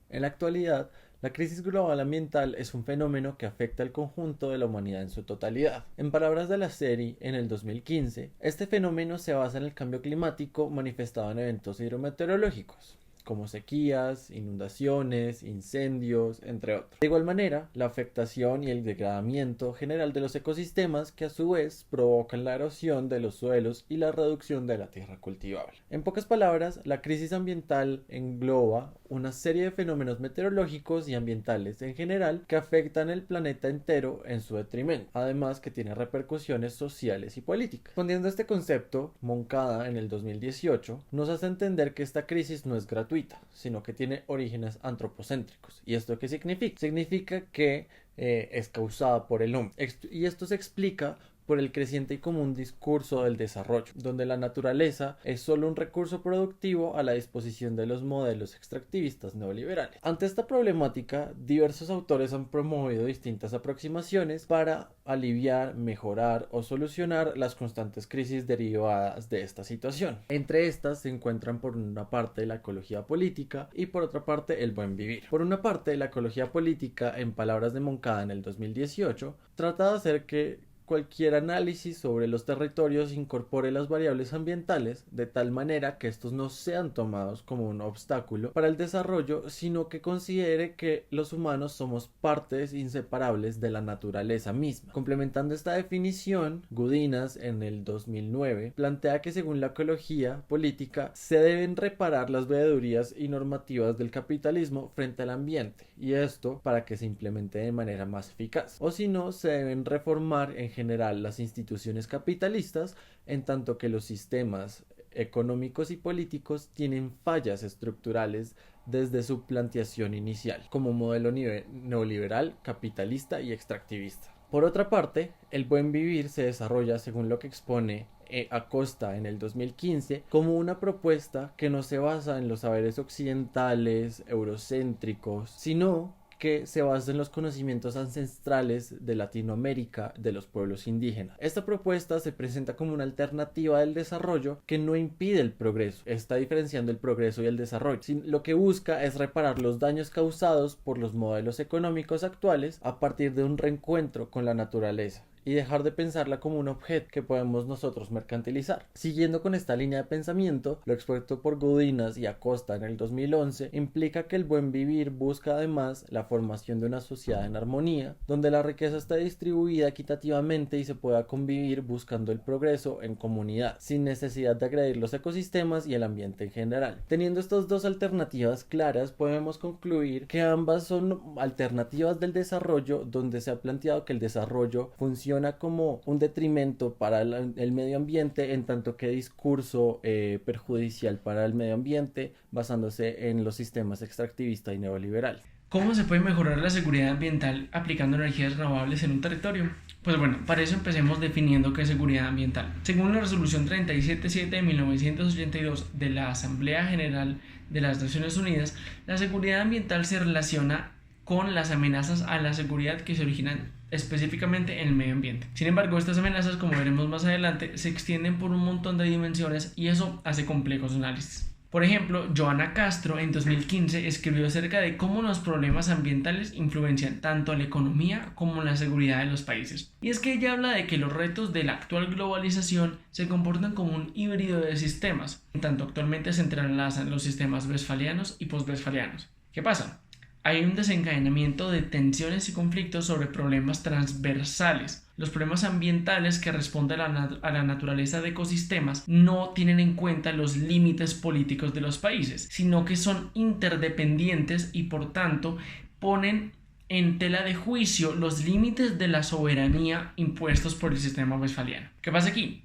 En la actualidad, la crisis global ambiental es un fenómeno que afecta al conjunto de la humanidad en su totalidad. En palabras de la serie, en el 2015, este fenómeno se basa en el cambio climático manifestado en eventos hidrometeorológicos, como sequías, inundaciones, incendios, entre otros. De igual manera, la afectación y el degradamiento general de los ecosistemas que a su vez provocan la erosión de los suelos y la reducción de la tierra cultivable. En pocas palabras, la crisis ambiental engloba una serie de fenómenos meteorológicos y ambientales en general que afectan el planeta entero en su detrimento, además que tiene repercusiones sociales y políticas. Respondiendo a este concepto, Moncada en el 2018 nos hace entender que esta crisis no es gratuita, sino que tiene orígenes antropocéntricos. ¿Y esto qué significa? Significa que es causada por el hombre. Y esto se explica por el creciente y común discurso del desarrollo, donde la naturaleza es solo un recurso productivo a la disposición de los modelos extractivistas neoliberales. Ante esta problemática, diversos autores han promovido distintas aproximaciones para aliviar, mejorar o solucionar las constantes crisis derivadas de esta situación. Entre estas se encuentran por una parte la ecología política y por otra parte el buen vivir. Por una parte, la ecología política, en palabras de Moncada en el 2018, trata de hacer que cualquier análisis sobre los territorios incorpore las variables ambientales de tal manera que estos no sean tomados como un obstáculo para el desarrollo, sino que considere que los humanos somos partes inseparables de la naturaleza misma. Complementando esta definición, Gudinas en el 2009 plantea que según la ecología política se deben reparar las veedurías y normativas del capitalismo frente al ambiente, y esto para que se implemente de manera más eficaz, o si no se deben reformar en general las instituciones capitalistas, en tanto que los sistemas económicos y políticos tienen fallas estructurales desde su planteación inicial, como modelo neoliberal, capitalista y extractivista. Por otra parte, el buen vivir se desarrolla según lo que expone Acosta en el 2015 como una propuesta que no se basa en los saberes occidentales, eurocéntricos, sino que se basa en los conocimientos ancestrales de Latinoamérica de los pueblos indígenas. Esta propuesta se presenta como una alternativa del desarrollo que no impide el progreso, está diferenciando el progreso y el desarrollo. Lo que busca es reparar los daños causados por los modelos económicos actuales a partir de un reencuentro con la naturaleza y dejar de pensarla como un objeto que podemos nosotros mercantilizar. Siguiendo con esta línea de pensamiento, lo expuesto por Gudinas y Acosta en el 2011 implica que el buen vivir busca además la formación de una sociedad en armonía, donde la riqueza está distribuida equitativamente y se pueda convivir buscando el progreso en comunidad, sin necesidad de agredir los ecosistemas y el ambiente en general. Teniendo estas dos alternativas claras, podemos concluir que ambas son alternativas del desarrollo, donde se ha planteado que el desarrollo funciona como un detrimento para el medio ambiente, en tanto que discurso perjudicial para el medio ambiente, basándose en los sistemas extractivista y neoliberal. ¿Cómo se puede mejorar la seguridad ambiental aplicando energías renovables en un territorio? Pues bueno, para eso empecemos definiendo qué es seguridad ambiental. Según la resolución 377 de 1982 de la Asamblea General de las Naciones Unidas, la seguridad ambiental se relaciona con las amenazas a la seguridad que se originan específicamente en el medio ambiente. Sin embargo, estas amenazas, como veremos más adelante, se extienden por un montón de dimensiones y eso hace complejos análisis. Por ejemplo, Joana Castro en 2015 escribió acerca de cómo los problemas ambientales influencian tanto la economía como la seguridad de los países. Y es que ella habla de que los retos de la actual globalización se comportan como un híbrido de sistemas, en tanto actualmente se entrelazan los sistemas westfalianos y post-westfalianos. ¿Qué pasa? Hay un desencadenamiento de tensiones y conflictos sobre problemas transversales. Los problemas ambientales que responden a la naturaleza de ecosistemas no tienen en cuenta los límites políticos de los países, sino que son interdependientes y por tanto ponen en tela de juicio los límites de la soberanía impuestos por el sistema westfaliano. ¿Qué pasa aquí?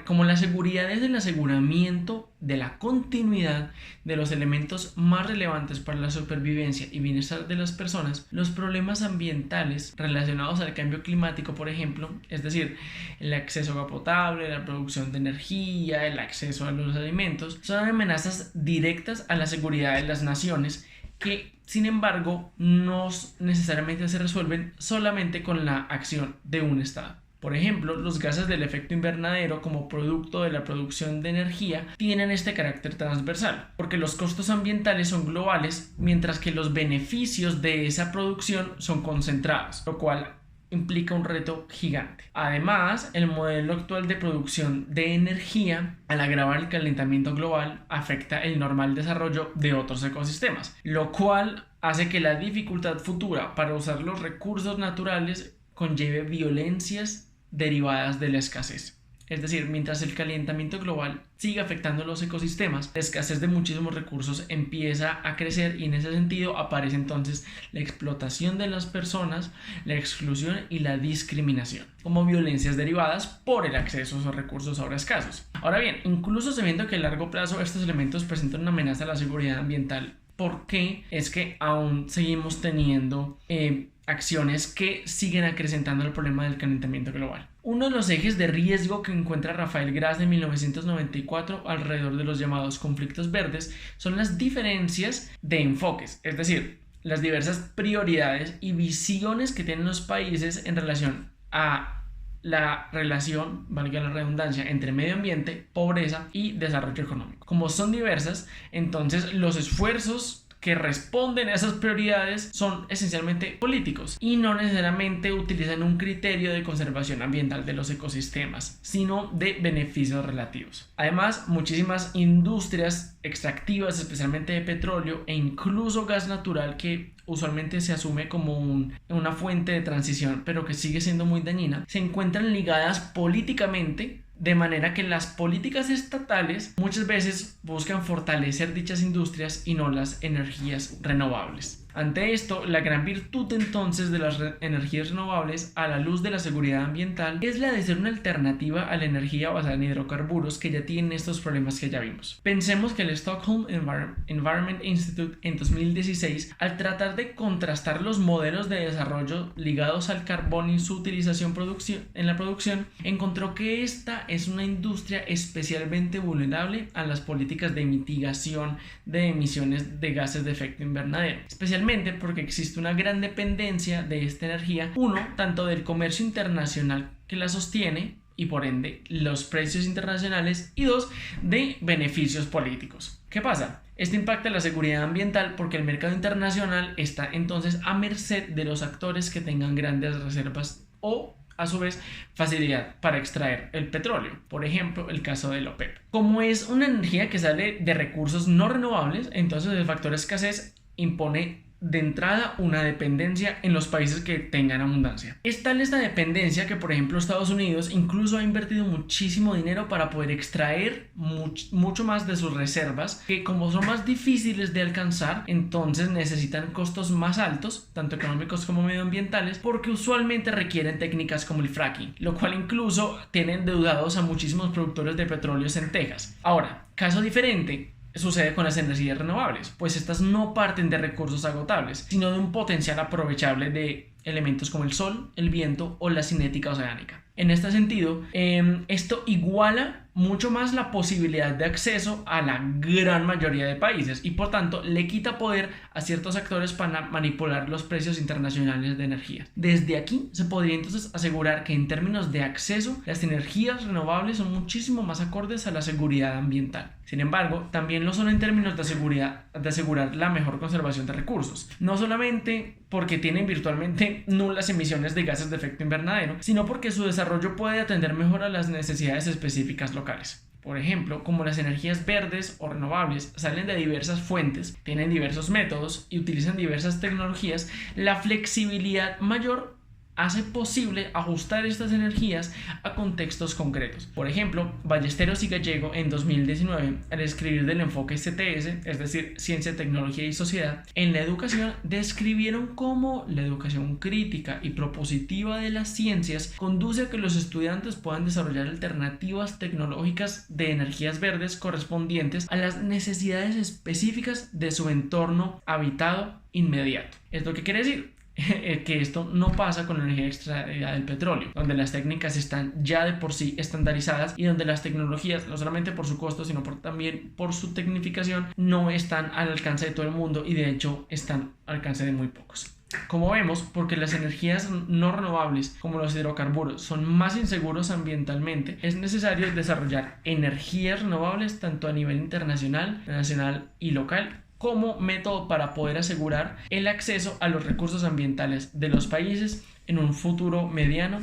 Como la seguridad es el aseguramiento de la continuidad de los elementos más relevantes para la supervivencia y bienestar de las personas, los problemas ambientales relacionados al cambio climático, por ejemplo, es decir, el acceso a agua potable, la producción de energía, el acceso a los alimentos, son amenazas directas a la seguridad de las naciones que, sin embargo, no necesariamente se resuelven solamente con la acción de un Estado. Por ejemplo, los gases del efecto invernadero como producto de la producción de energía tienen este carácter transversal, porque los costos ambientales son globales, mientras que los beneficios de esa producción son concentrados, lo cual implica un reto gigante. Además, el modelo actual de producción de energía, al agravar el calentamiento global, afecta el normal desarrollo de otros ecosistemas, lo cual hace que la dificultad futura para usar los recursos naturales conlleve violencias derivadas de la escasez. Es decir, mientras el calentamiento global sigue afectando los ecosistemas, la escasez de muchísimos recursos empieza a crecer y en ese sentido aparece entonces la explotación de las personas, la exclusión y la discriminación, como violencias derivadas por el acceso a esos recursos ahora escasos. Ahora bien, incluso sabiendo que a largo plazo estos elementos presentan una amenaza a la seguridad ambiental, ¿por qué es que aún seguimos teniendo acciones que siguen acrecentando el problema del calentamiento global? Uno de los ejes de riesgo que encuentra Rafael Gras en 1994 alrededor de los llamados conflictos verdes son las diferencias de enfoques, es decir, las diversas prioridades y visiones que tienen los países en relación a la relación, valga la redundancia, entre medio ambiente, pobreza y desarrollo económico. Como son diversas, entonces los esfuerzos que responden a esas prioridades son esencialmente políticos y no necesariamente utilizan un criterio de conservación ambiental de los ecosistemas, sino de beneficios relativos. Además, muchísimas industrias extractivas, especialmente de petróleo e incluso gas natural, que usualmente se asume como una fuente de transición, pero que sigue siendo muy dañina, se encuentran ligadas políticamente, de manera que las políticas estatales muchas veces buscan fortalecer dichas industrias y no las energías renovables. Ante esto, la gran virtud entonces de las energías renovables a la luz de la seguridad ambiental es la de ser una alternativa a la energía basada en hidrocarburos que ya tienen estos problemas que ya vimos. Pensemos que el Stockholm Environment Institute en 2016, al tratar de contrastar los modelos de desarrollo ligados al carbón y su utilización en la producción, encontró que esta es una industria especialmente vulnerable a las políticas de mitigación de emisiones de gases de efecto invernadero, especialmente porque existe una gran dependencia de esta energía, tanto del comercio internacional que la sostiene y por ende los precios internacionales, y de beneficios políticos. ¿Qué pasa? Esto impacta la seguridad ambiental porque el mercado internacional está entonces a merced de los actores que tengan grandes reservas o a su vez facilidad para extraer el petróleo, por ejemplo el caso del OPEP. Como es una energía que sale de recursos no renovables, entonces el factor escasez impone de entrada una dependencia en los países que tengan abundancia. Es tal esta dependencia que, por ejemplo, Estados Unidos incluso ha invertido muchísimo dinero para poder extraer mucho más de sus reservas, que como son más difíciles de alcanzar, entonces necesitan costos más altos, tanto económicos como medioambientales, porque usualmente requieren técnicas como el fracking, lo cual incluso tiene endeudados a muchísimos productores de petróleos en Texas. Ahora, caso diferente sucede con las energías renovables, pues estas no parten de recursos agotables, sino de un potencial aprovechable de elementos como el sol, el viento o la cinética oceánica. En este sentido, esto iguala mucho más la posibilidad de acceso a la gran mayoría de países y por tanto le quita poder a ciertos actores para manipular los precios internacionales de energía. Desde aquí se podría entonces asegurar que en términos de acceso las energías renovables son muchísimo más acordes a la seguridad ambiental. Sin embargo, también lo son en términos de asegurar la mejor conservación de recursos, no solamente porque tienen virtualmente nulas emisiones de gases de efecto invernadero, sino porque su desarrollo puede atender mejor a las necesidades específicas locales. Por ejemplo, como las energías verdes o renovables salen de diversas fuentes, tienen diversos métodos y utilizan diversas tecnologías, la flexibilidad mayor hace posible ajustar estas energías a contextos concretos. Por ejemplo, Ballesteros y Gallego en 2019, al escribir del enfoque CTS, es decir, Ciencia, Tecnología y Sociedad, en la educación describieron cómo la educación crítica y propositiva de las ciencias conduce a que los estudiantes puedan desarrollar alternativas tecnológicas de energías verdes correspondientes a las necesidades específicas de su entorno habitado inmediato. ¿Esto qué quiere decir? Que esto no pasa con la energía extraída del petróleo, donde las técnicas están ya de por sí estandarizadas y donde las tecnologías, no solamente por su costo, sino también por su tecnificación, no están al alcance de todo el mundo y de hecho están al alcance de muy pocos. Como vemos, porque las energías no renovables, como los hidrocarburos, son más inseguros ambientalmente, es necesario desarrollar energías renovables tanto a nivel internacional, nacional y local, como método para poder asegurar el acceso a los recursos ambientales de los países en un futuro mediano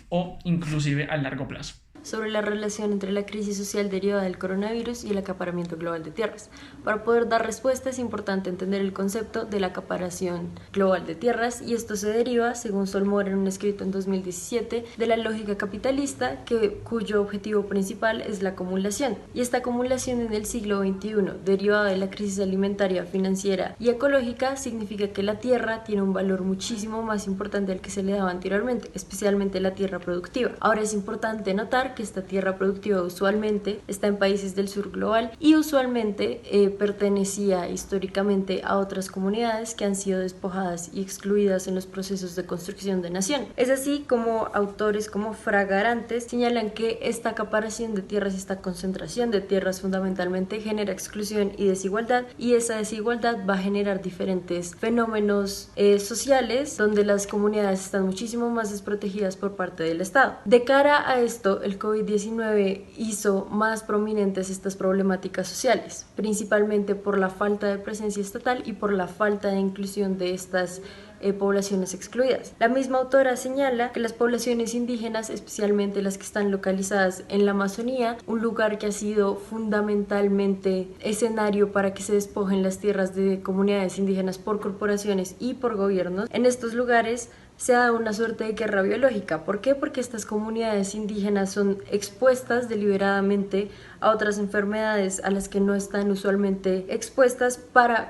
o inclusive a largo plazo. Sobre la relación entre la crisis social derivada del coronavirus y el acaparamiento global de tierras. Para poder dar respuesta es importante entender el concepto de la acaparación global de tierras, y esto se deriva, según Solmor en un escrito en 2017, de la lógica capitalista cuyo objetivo principal es la acumulación. Y esta acumulación en el siglo XXI, derivada de la crisis alimentaria, financiera y ecológica, significa que la tierra tiene un valor muchísimo más importante al que se le daba anteriormente, especialmente la tierra productiva. Ahora es importante notar que esta tierra productiva usualmente está en países del sur global y usualmente pertenecía históricamente a otras comunidades que han sido despojadas y excluidas en los procesos de construcción de nación. Es así como autores como Fraga Arantes señalan que esta acaparación de tierras, esta concentración de tierras fundamentalmente genera exclusión y desigualdad, y esa desigualdad va a generar diferentes fenómenos sociales donde las comunidades están muchísimo más desprotegidas por parte del Estado. De cara a esto, el COVID-19 hizo más prominentes estas problemáticas sociales, principalmente por la falta de presencia estatal y por la falta de inclusión de estas poblaciones excluidas. La misma autora señala que las poblaciones indígenas, especialmente las que están localizadas en la Amazonía, un lugar que ha sido fundamentalmente escenario para que se despojen las tierras de comunidades indígenas por corporaciones y por gobiernos, en estos lugares se da una suerte de guerra biológica. ¿Por qué? Porque estas comunidades indígenas son expuestas deliberadamente a otras enfermedades a las que no están usualmente expuestas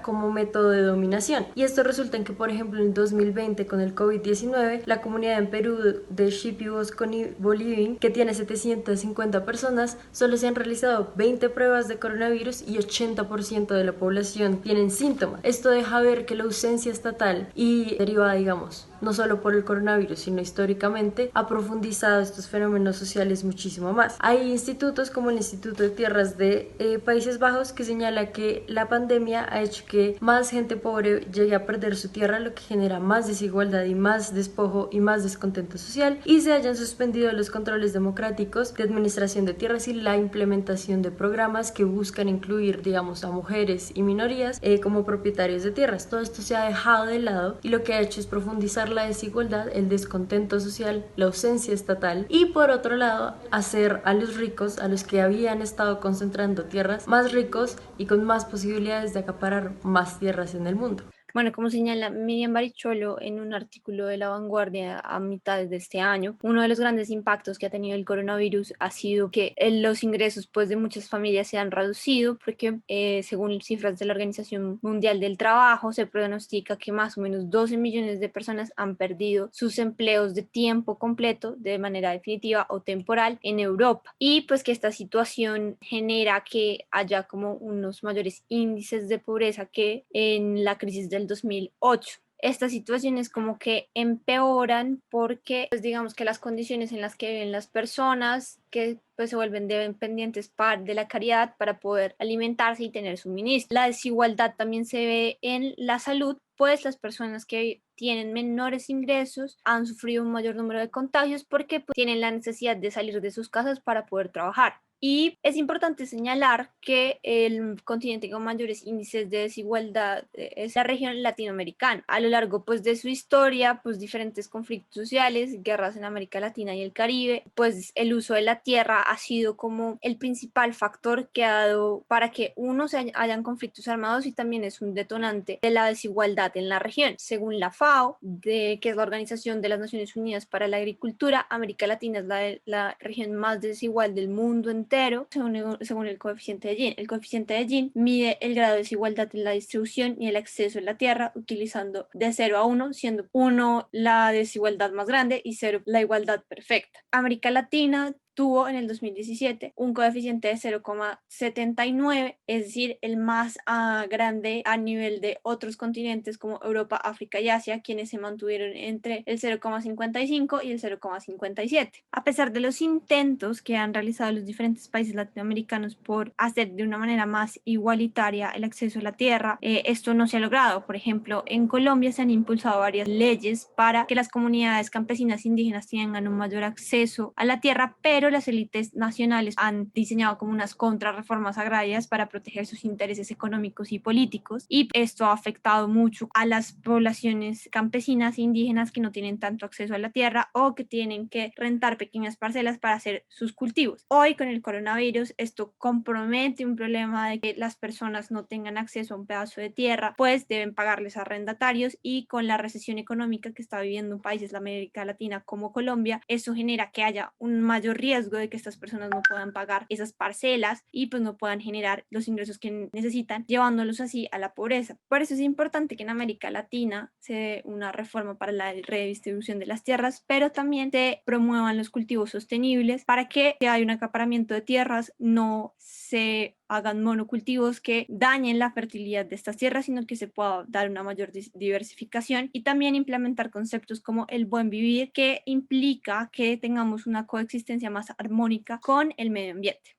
como método de dominación. Y esto resulta en que, por ejemplo, en 2020 con el COVID-19, la comunidad en Perú de Shipibo-Bolivin, que tiene 750 personas, solo se han realizado 20 pruebas de coronavirus y 80% de la población tienen síntomas. Esto deja ver que la ausencia estatal y derivada, digamos, no solo por el coronavirus, sino históricamente, ha profundizado estos fenómenos sociales muchísimo más. Hay institutos como el Instituto de Tierras de Países Bajos que señala que la pandemia ha hecho que más gente pobre llegue a perder su tierra, lo que genera más desigualdad y más despojo y más descontento social, y se hayan suspendido los controles democráticos de administración de tierras y la implementación de programas que buscan incluir, digamos, a mujeres y minorías como propietarios de tierras. Todo esto se ha dejado de lado y lo que ha hecho es profundizar la desigualdad, el descontento social, la ausencia estatal, y por otro lado hacer a los ricos, a los que habían estado concentrando tierras, más ricos y con más posibilidades de acaparar más tierras en el mundo. Bueno, como señala Miriam Baricholo en un artículo de La Vanguardia a mitad de este año, uno de los grandes impactos que ha tenido el coronavirus ha sido que los ingresos pues, de muchas familias se han reducido porque según cifras de la Organización Mundial del Trabajo se pronostica que más o menos 12 millones de personas han perdido sus empleos de tiempo completo de manera definitiva o temporal en Europa, y pues que esta situación genera que haya como unos mayores índices de pobreza que en la crisis del 2008. Estas situaciones como que empeoran porque pues digamos que las condiciones en las que viven las personas que pues se vuelven dependientes de la caridad para poder alimentarse y tener suministro. La desigualdad también se ve en la salud, pues las personas que tienen menores ingresos han sufrido un mayor número de contagios porque pues, tienen la necesidad de salir de sus casas para poder trabajar. Y es importante señalar que el continente con mayores índices de desigualdad es la región latinoamericana. A lo largo pues, de su historia, pues diferentes conflictos sociales, guerras en América Latina y el Caribe, pues el uso de la tierra ha sido como el principal factor que ha dado para que hayan conflictos armados, y también es un detonante de la desigualdad en la región. Según la FAO, que es la Organización de las Naciones Unidas para la Agricultura, América Latina es la región más desigual del mundo entero, según el coeficiente de Gini. El coeficiente de Gini mide el grado de desigualdad en la distribución y el acceso a la tierra utilizando de 0 a 1, siendo 1 la desigualdad más grande y 0 la igualdad perfecta. América Latina tuvo en el 2017 un coeficiente de 0,79, es decir, el más grande a nivel de otros continentes como Europa, África y Asia, quienes se mantuvieron entre el 0,55 y el 0,57. A pesar de los intentos que han realizado los diferentes países latinoamericanos por hacer de una manera más igualitaria el acceso a la tierra, esto no se ha logrado. Por ejemplo, en Colombia se han impulsado varias leyes para que las comunidades campesinas indígenas tengan un mayor acceso a la tierra, pero las élites nacionales han diseñado como unas contrarreformas agrarias para proteger sus intereses económicos y políticos, y esto ha afectado mucho a las poblaciones campesinas e indígenas que no tienen tanto acceso a la tierra o que tienen que rentar pequeñas parcelas para hacer sus cultivos. Hoy con el coronavirus esto compromete un problema de que las personas no tengan acceso a un pedazo de tierra, pues deben pagarles arrendatarios, y con la recesión económica que está viviendo un país de América Latina como Colombia, eso genera que haya un mayor riesgo de que estas personas no puedan pagar esas parcelas y pues no puedan generar los ingresos que necesitan, llevándolos así a la pobreza. Por eso es importante que en América Latina se dé una reforma para la redistribución de las tierras, pero también se promuevan los cultivos sostenibles para que si hay un acaparamiento de tierras no se hagan monocultivos que dañen la fertilidad de estas tierras, sino que se pueda dar una mayor diversificación, y también implementar conceptos como el buen vivir, que implica que tengamos una coexistencia más armónica con el medio ambiente.